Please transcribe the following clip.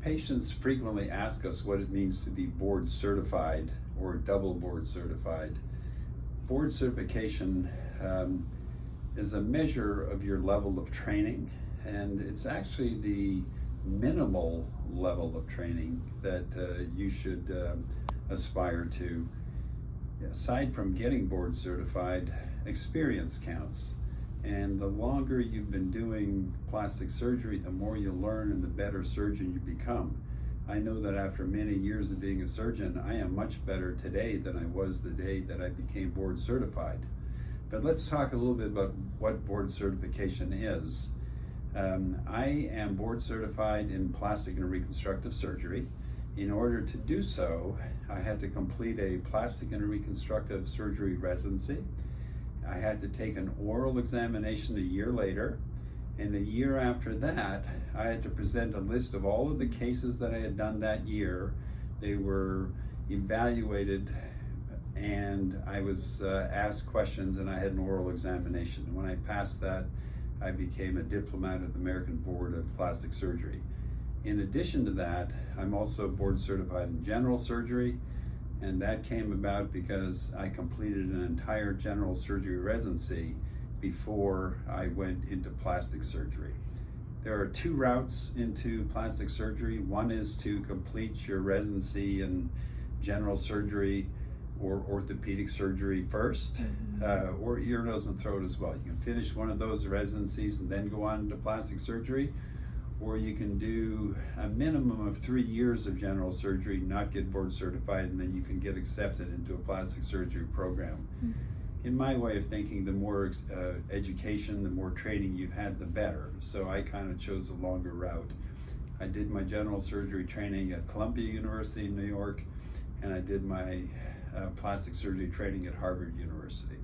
Patients frequently ask us what it means to be board certified or double board certified. Board certification is a measure of your level of training, and it's actually the minimal level of training that you should aspire to. Aside from getting board certified, experience counts. And the longer you've been doing plastic surgery, the more you learn and the better surgeon you become. I know that after many years of being a surgeon, I am much better today than I was the day that I became board certified. But let's talk a little bit about what board certification is. I am board certified in plastic and reconstructive surgery. In order to do so, I had to complete a plastic and reconstructive surgery residency. I had to take an oral examination a year later, and a year after that, I had to present a list of all of the cases that I had done that year. They were evaluated, and I was asked questions, and I had an oral examination. And when I passed that, I became a diplomat of the American Board of Plastic Surgery. In addition to that, I'm also board certified in general surgery, and that came about because I completed an entire general surgery residency before I went into plastic surgery. There are two routes into plastic surgery. One is to complete your residency in general surgery or orthopedic surgery first, or ear, nose, and throat as well. You can finish one of those residencies and then go on into plastic surgery, or you can do a minimum of 3 years of general surgery, not get board certified, and then you can get accepted into a plastic surgery program. In my way of thinking, the more education, the more training you've had, the better. So I kind of chose a longer route. I did my general surgery training at Columbia University in New York, and I did my plastic surgery training at Harvard University.